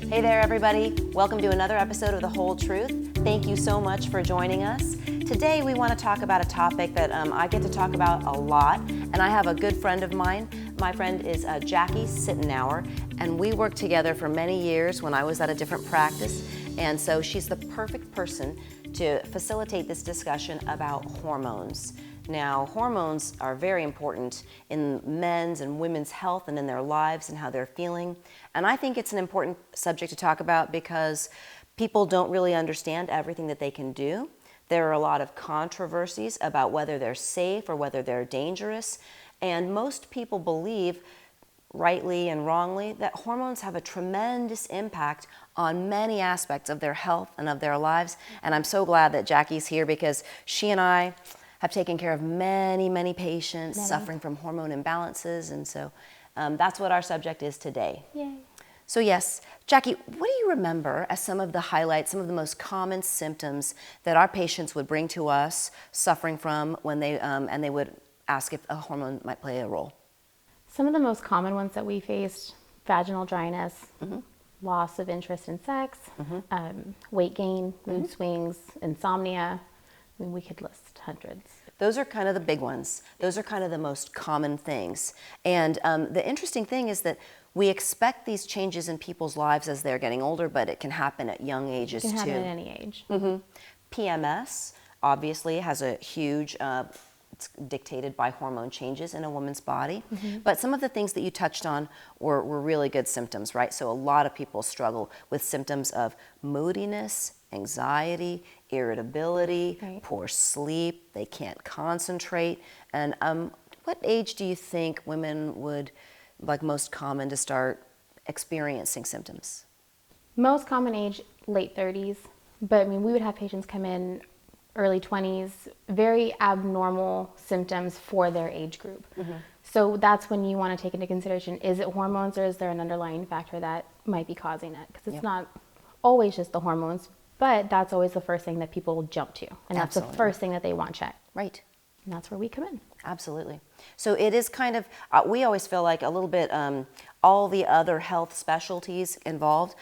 Hey there, everybody. Welcome to another episode of The Whole Truth. Thank you so much for joining us. Today, we want to talk about a topic that I get to talk about a lot, and I have a good friend of mine. My friend is Jackie Sittenauer, and we worked together for many years when I was at a different practice, and so she's the perfect person to facilitate this discussion about hormones. Now, hormones are very important in men's and women's health and in their lives and how they're feeling. And I think it's an important subject to talk about because people don't really understand everything that they can do. There are a lot of controversies about whether they're safe or whether they're dangerous. And most people believe, rightly and wrongly, that hormones have a tremendous impact on many aspects of their health and of their lives. And I'm so glad that Jackie's here because she and I have taken care of many patients suffering from hormone imbalances, and so that's what our subject is today. Yay. So yes, Jackie, what do you remember as some of the highlights, some of the most common symptoms that our patients would bring to us suffering from when they, and they would ask if a hormone might play a role? Some of the most common ones that we faced: vaginal dryness, loss of interest in sex, weight gain, mood swings, insomnia. I mean, we could list hundreds. Those are kind of the big ones. Those are kind of the most common things. And the interesting thing is that we expect these changes in people's lives as they're getting older, but it can happen at young ages too. It can happen at any age. PMS obviously has a huge, it's dictated by hormone changes in a woman's body. But some of the things that you touched on were really good symptoms, right? So a lot of people struggle with symptoms of moodiness, anxiety, irritability, poor sleep, they can't concentrate. And what age do you think women would, like most common, to start experiencing symptoms? Most common age, late 30s. But I mean, we would have patients come in early 20s, very abnormal symptoms for their age group. So that's when you want to take into consideration, is it hormones or is there an underlying factor that might be causing it? Because it's not always just the hormones, but that's always the first thing that people jump to. And that's the first thing that they want checked. Right. And that's where we come in. Absolutely. So it is kind of, we always feel like a little bit, all the other health specialties involved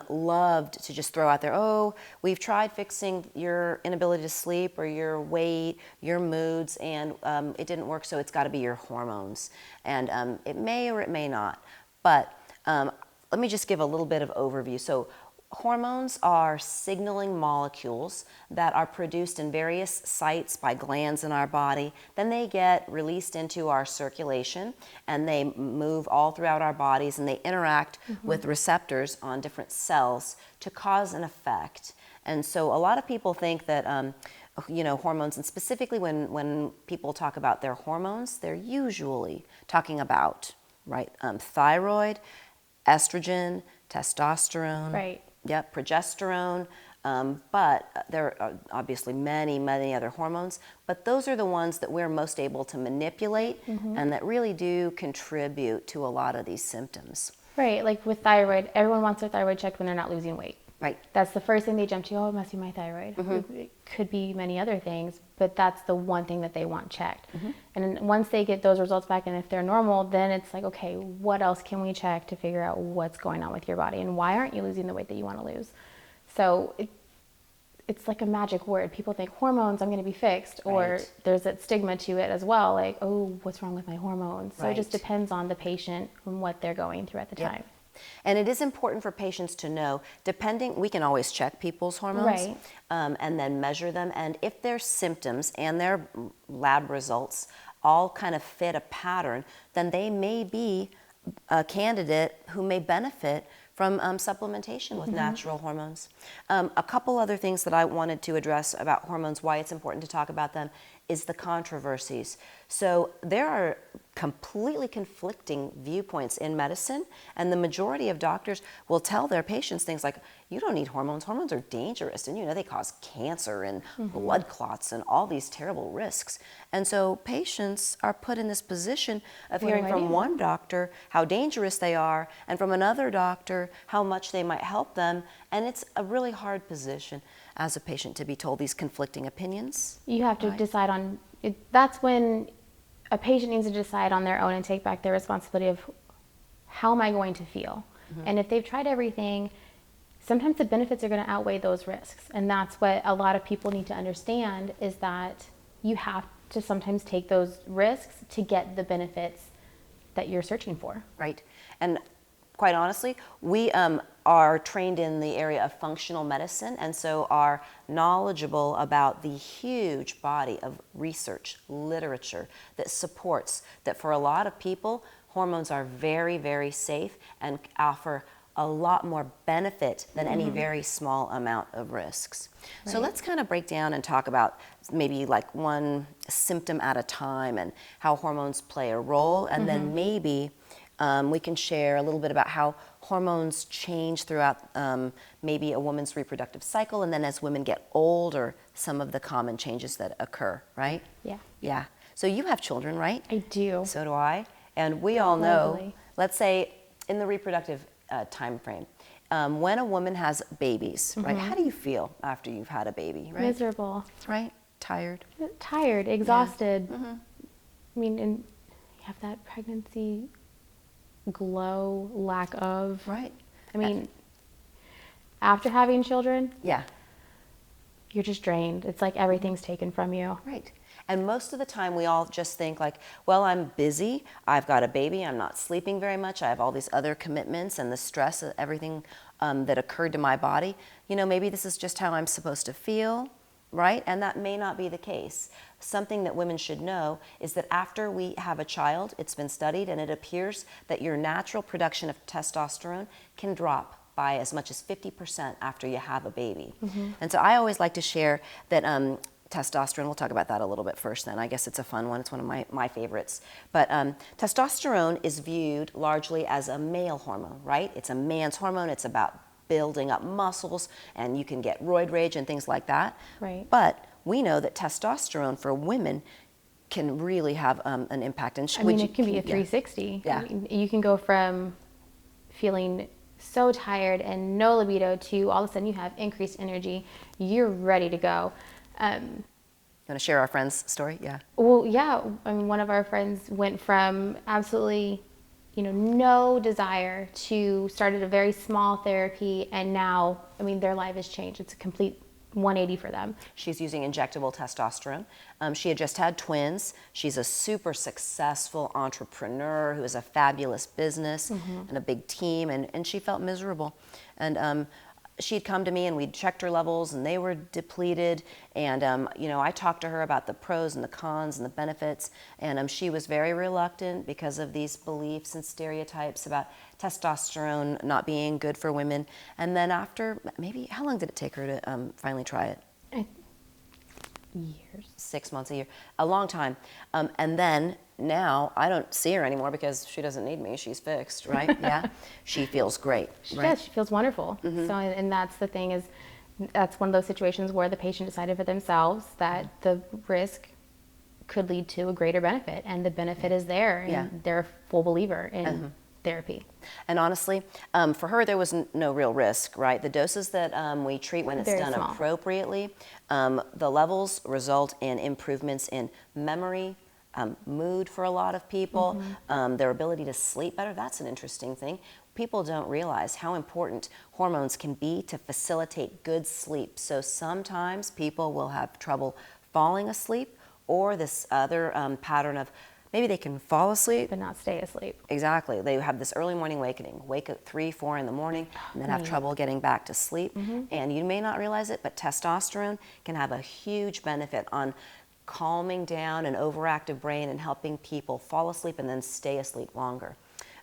loved to just throw out there, oh, we've tried fixing your inability to sleep or your weight, your moods, and it didn't work, so it's got to be your hormones. And it may or it may not. But let me just give a little bit of overview. So hormones are signaling molecules that are produced in various sites by glands in our body. Then they get released into our circulation and they move all throughout our bodies and they interact with receptors on different cells to cause an effect. And so a lot of people think that hormones, and specifically when people talk about their hormones, they're usually talking about thyroid, estrogen, testosterone. Right. Yep, progesterone, but there are obviously many other hormones, but those are the ones that we're most able to manipulate and that really do contribute to a lot of these symptoms. Right, like with thyroid, everyone wants their thyroid checked when they're not losing weight. Right. That's the first thing they jump to, oh, it must be my thyroid. It could be many other things, but that's the one thing that they want checked. And then once they get those results back, and if they're normal, then it's like, okay, what else can we check to figure out what's going on with your body and why aren't you losing the weight that you want to lose? So it's like a magic word. People think hormones, I'm going to be fixed, or there's that stigma to it as well, like, oh, what's wrong with my hormones? So it just depends on the patient and what they're going through at the time. And it is important for patients to know, we can always check people's hormones and then measure them. And if their symptoms and their lab results all kind of fit a pattern, then they may be a candidate who may benefit from supplementation with natural hormones. A couple other things that I wanted to address about hormones, why it's important to talk about them, is the controversies. So there are completely conflicting viewpoints in medicine, and the majority of doctors will tell their patients things like, you don't need hormones, hormones are dangerous, and they cause cancer and blood clots and all these terrible risks. And so patients are put in this position of hearing from one doctor how dangerous they are, and from another doctor how much they might help them, and it's a really hard position as a patient to be told these conflicting opinions. You have to decide on it. That's when a patient needs to decide on their own and take back their responsibility of how am I going to feel? And if they've tried everything sometimes the benefits are going to outweigh those risks. And that's what a lot of people need to understand, is that you have to sometimes take those risks to get the benefits that you're searching for. Right. And quite honestly, we are trained in the area of functional medicine, and so are knowledgeable about the huge body of research, literature that supports that for a lot of people, hormones are very, very safe and offer a lot more benefit than any very small amount of risks. Right. So let's kind of break down and talk about maybe like one symptom at a time and how hormones play a role, and then maybe we can share a little bit about how hormones change throughout maybe a woman's reproductive cycle, and then as women get older, some of the common changes that occur, right? Yeah. Yeah. So you have children, right? I do. So do I. And we all know, let's say in the reproductive time frame, when a woman has babies, right? How do you feel after you've had a baby, right? Miserable. Right? Tired. Tired, exhausted. Yeah. I mean, and you have that pregnancy glow, lack of. Right. I mean, after having children, yeah, you're just drained. It's like everything's taken from you. Right. And most of the time we all just think like, well, I'm busy, I've got a baby, I'm not sleeping very much, I have all these other commitments and the stress of everything that occurred to my body. You know, maybe this is just how I'm supposed to feel, right? And that may not be the case. Something that women should know is that after we have a child, it's been studied, and it appears that your natural production of testosterone can drop by as much as 50% after you have a baby. And so I always like to share that testosterone, we'll talk about that a little bit first then. I guess it's a fun one. It's one of my favorites. But testosterone is viewed largely as a male hormone, right? It's a man's hormone. It's about building up muscles, and you can get roid rage and things like that. Right. But we know that testosterone for women can really have an impact. And I mean, it can be a 360. Yeah. I mean, you can go from feeling so tired and no libido to all of a sudden you have increased energy. You're ready to go. You want to share our friend's story? Yeah. Well, yeah. I mean, one of our friends went from absolutely, no desire to started a very small therapy, and now, I mean, their life has changed. It's a complete 180 for them. She's using injectable testosterone. She had just had twins. She's a super successful entrepreneur who has a fabulous business and a big team, and she felt miserable. And she'd come to me and we'd checked her levels and they were depleted. And, I talked to her about the pros and the cons and the benefits. And she was very reluctant because of these beliefs and stereotypes about testosterone not being good for women. And then after, maybe, how long did it take her to finally try it? Years. 6 months, a year, a long time. And then now I don't see her anymore because she doesn't need me. She's fixed, right? Yeah. She feels great. She right? does. She feels wonderful. So, and that's the thing is, that's one of those situations where the patient decided for themselves that the risk could lead to a greater benefit, and the benefit is there, and they're a full believer in therapy. And honestly, for her, there was no real risk, right? The doses that we treat when it's Very done small. appropriately, the levels result in improvements in memory, mood for a lot of people, their ability to sleep better. That's an interesting thing. People don't realize how important hormones can be to facilitate good sleep. So sometimes people will have trouble falling asleep, or this other pattern of maybe they can fall asleep, But not stay asleep. Exactly. They have this early morning awakening, wake up 3, 4 in the morning, and then have trouble getting back to sleep. And you may not realize it, but testosterone can have a huge benefit on calming down an overactive brain and helping people fall asleep and then stay asleep longer.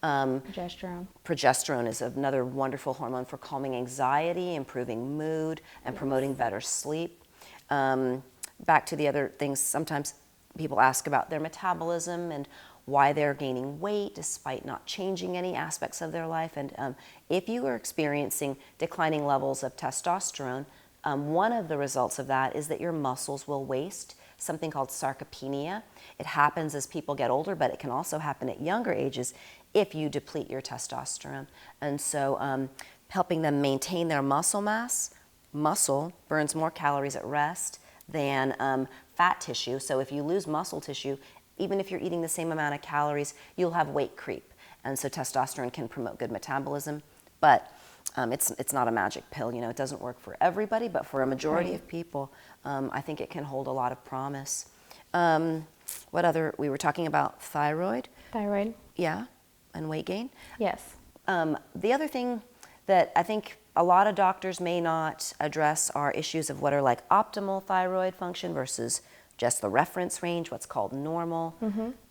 Progesterone. Progesterone is another wonderful hormone for calming anxiety, improving mood, and promoting better sleep. Back to the other things, sometimes people ask about their metabolism and why they're gaining weight despite not changing any aspects of their life. And if you are experiencing declining levels of testosterone, one of the results of that is that your muscles will waste, something called sarcopenia. It happens as people get older, but it can also happen at younger ages if you deplete your testosterone. And so helping them maintain their muscle mass. Muscle burns more calories at rest than fat tissue. So if you lose muscle tissue, even if you're eating the same amount of calories, you'll have weight creep. And so testosterone can promote good metabolism. But it's not a magic pill. You know, it doesn't work for everybody, but for a majority of people, I think it can hold a lot of promise. What other? We were talking about thyroid. Thyroid. Yeah, and weight gain. Yes. The other thing that I think a lot of doctors may not address are issues of what are like optimal thyroid function versus just the reference range, what's called normal,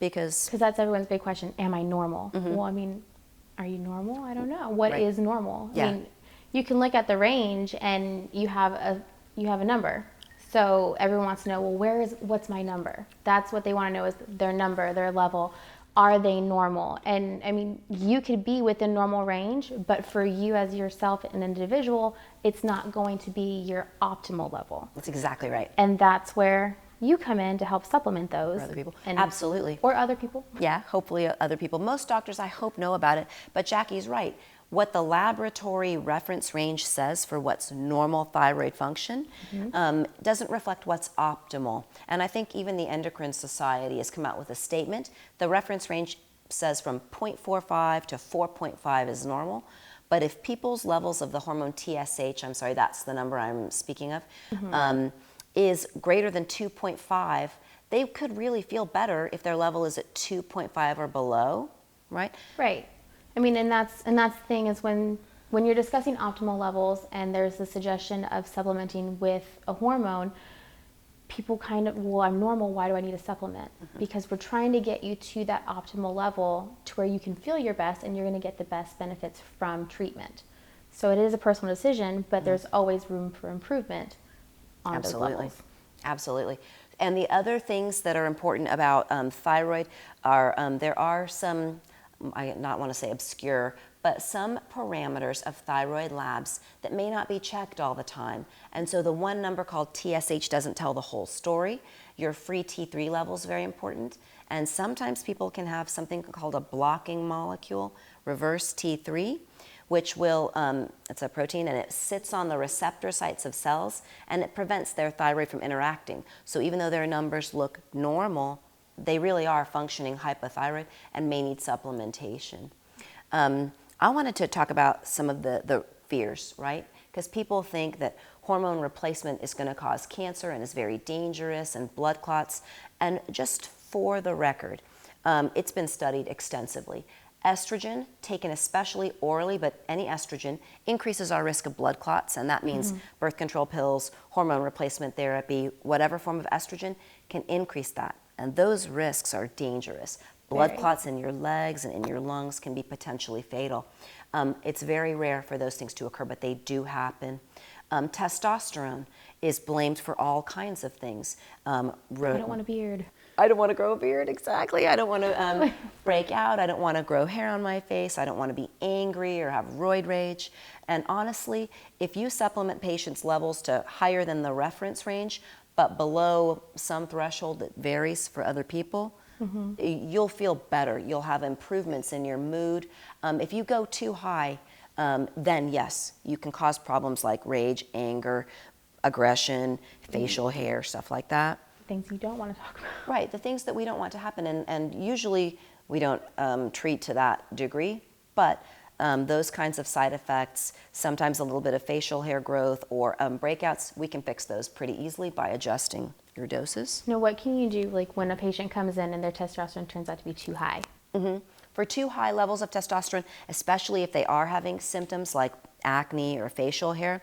because that's everyone's big question. Am I normal? Well, I mean, are you normal? I don't know. What is normal? Yeah. I mean, you can look at the range and you have a number. So everyone wants to know, well, what's my number? That's what they want to know, is their number, their level. Are they normal? And I mean, you could be within normal range, but for you as yourself, an individual, it's not going to be your optimal level. that's exactly right. And that's where you come in to help supplement those. For other people. And, Absolutely. Or other people. Yeah, hopefully other people. Most doctors, I hope, know about it. But Jackie's right. What the laboratory reference range says for what's normal thyroid function doesn't reflect what's optimal. And I think even the Endocrine Society has come out with a statement. The reference range says from 0.45 to 4.5 is normal. But if people's levels of the hormone TSH, I'm sorry, that's the number I'm speaking of, is greater than 2.5, they could really feel better if their level is at 2.5 or below, right? Right. I mean, and that's the thing is when you're discussing optimal levels and there's the suggestion of supplementing with a hormone, people kind of, well, I'm normal, why do I need a supplement? Because we're trying to get you to that optimal level to where you can feel your best and you're going to get the best benefits from treatment. So it is a personal decision, but there's always room for improvement on those levels. Absolutely. And the other things that are important about thyroid are there are some, I not want to say obscure, but some parameters of thyroid labs that may not be checked all the time. And so the one number called TSH doesn't tell the whole story. Your free T3 level is very important. And sometimes people can have something called a blocking molecule, reverse T3, which will, it's a protein and it sits on the receptor sites of cells and it prevents their thyroid from interacting. So even though their numbers look normal, they really are functioning hypothyroid and may need supplementation. I wanted to talk about some of the fears, right? Because people think that hormone replacement is going to cause cancer and is very dangerous and blood clots. And just for the record, it's been studied extensively. Estrogen, taken especially orally, but any estrogen, increases our risk of blood clots, and that means birth control pills, hormone replacement therapy, whatever form of estrogen can increase that. And those risks are dangerous. Blood clots in your legs and in your lungs can be potentially fatal. It's very rare for those things to occur, but they do happen. Testosterone is blamed for all kinds of things. I don't want a beard. I don't want to grow a beard, exactly. I don't want to break out. I don't want to grow hair on my face. I don't want to be angry or have roid rage. And honestly, if you supplement patients' levels to higher than the reference range, but below some threshold that varies for other people, you'll feel better. You'll have improvements in your mood. If you go too high, then yes, you can cause problems like rage, anger, aggression, facial hair, stuff like that. Things you don't want to talk about. Right, the things that we don't want to happen, and usually we don't treat to that degree, but those kinds of side effects, sometimes a little bit of facial hair growth or breakouts, we can fix those pretty easily by adjusting your doses. Now, what can you do like when a patient comes in and their testosterone turns out to be too high? For too high levels of testosterone, especially if they are having symptoms like acne or facial hair,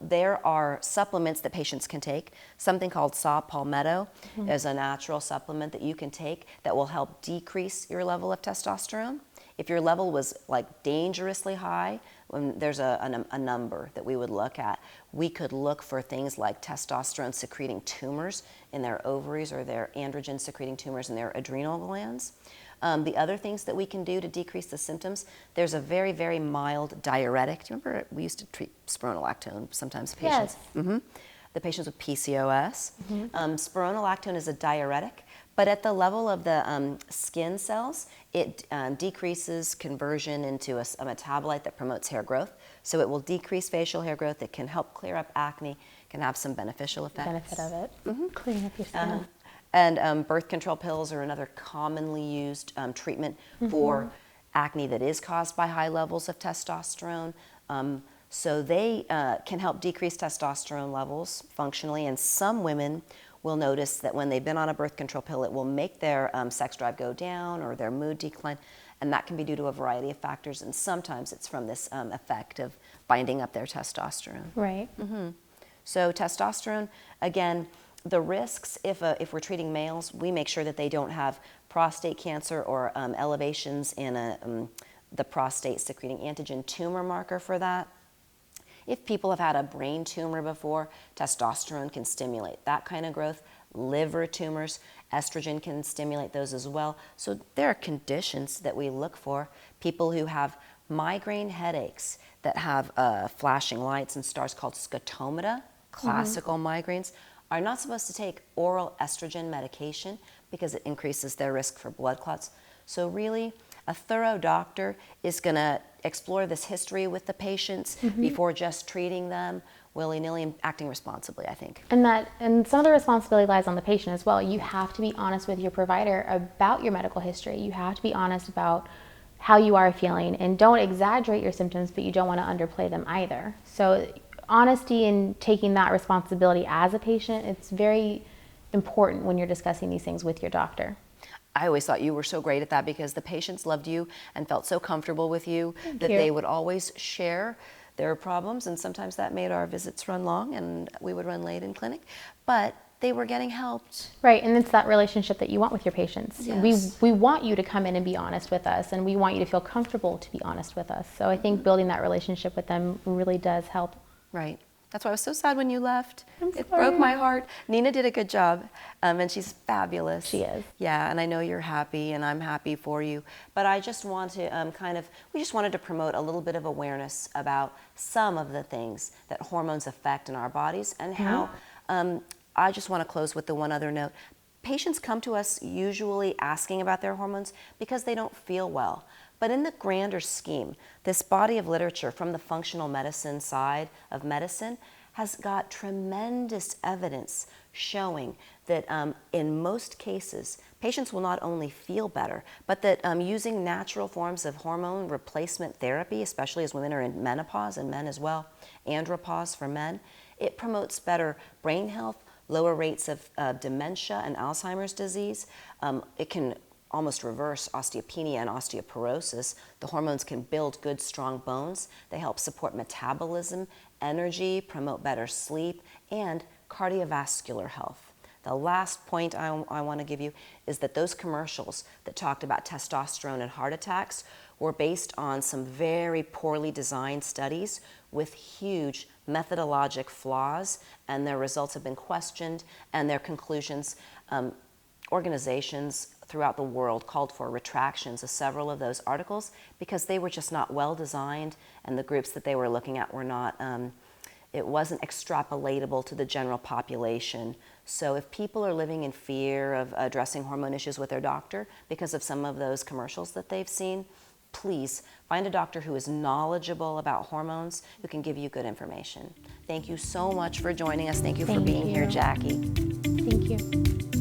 there are supplements that patients can take. Something called saw palmetto is a natural supplement that you can take that will help decrease your level of testosterone. If your level was like dangerously high, there's a number that we would look at. We could look for things like testosterone secreting tumors in their ovaries or their androgen secreting tumors in their adrenal glands. The other things that we can do to decrease the symptoms, there's a very, very mild diuretic. Do you remember we used to treat spironolactone sometimes patients? Yes. The patients with PCOS. Spironolactone is a diuretic, but at the level of the skin cells, it decreases conversion into a metabolite that promotes hair growth. So it will decrease facial hair growth. It can help clear up acne, can have some beneficial effects. Benefit of it. Cleaning up your skin. And birth control pills are another commonly used treatment for acne that is caused by high levels of testosterone. So they can help decrease testosterone levels functionally, and some women will notice that when they've been on a birth control pill, it will make their sex drive go down or their mood decline, and that can be due to a variety of factors, and sometimes it's from this effect of binding up their testosterone. Right. So testosterone, again, the risks, if we're treating males, we make sure that they don't have prostate cancer or elevations in the prostate secreting antigen tumor marker for that. If people have had a brain tumor before, testosterone can stimulate that kind of growth. Liver tumors, estrogen can stimulate those as well. So there are conditions that we look for. People who have migraine headaches that have flashing lights and stars called scotomata, classical migraines, are not supposed to take oral estrogen medication because it increases their risk for blood clots. So really, a thorough doctor is going to explore this history with the patients before just treating them willy-nilly and acting responsibly, I think. And some of the responsibility lies on the patient as well. You have to be honest with your provider about your medical history. You have to be honest about how you are feeling, and don't exaggerate your symptoms, but you don't want to underplay them either. So honesty and taking that responsibility as a patient, it's very important when you're discussing these things with your doctor. I always thought you were so great at that because the patients loved you and felt so comfortable with you that you. they would always share their problems, and sometimes that made our visits run long and we would run late in clinic, but they were getting helped. Right, and it's that relationship that you want with your patients. Yes. We want you to come in and be honest with us, and we want you to feel comfortable to be honest with us. So I think building that relationship with them really does help. Right. That's why I was so sad when you left. It sorry. broke my heart. Nina did a good job, and she's fabulous. She is. Yeah, and I know you're happy, and I'm happy for you. But I just want to we just wanted to promote a little bit of awareness about some of the things that hormones affect in our bodies and how, I just want to close with the one other note. Patients come to us usually asking about their hormones because they don't feel well. But in the grander scheme, this body of literature from the functional medicine side of medicine has got tremendous evidence showing that in most cases, patients will not only feel better, but that using natural forms of hormone replacement therapy, especially as women are in menopause and men as well, andropause for men, it promotes better brain health, lower rates of dementia and Alzheimer's disease. It can almost reverse osteopenia and osteoporosis. The hormones can build good, strong bones. They help support metabolism, energy, promote better sleep, and cardiovascular health. The last point I want to give you is that those commercials that talked about testosterone and heart attacks were based on some very poorly designed studies with huge methodologic flaws, and their results have been questioned, and their conclusions, organizations throughout the world called for retractions of several of those articles because they were just not well designed, and the groups that they were looking at were not, it wasn't extrapolatable to the general population. So if people are living in fear of addressing hormone issues with their doctor because of some of those commercials that they've seen, please find a doctor who is knowledgeable about hormones, who can give you good information. Thank you so much for joining us. Thank you for being here, Jackie. Thank you.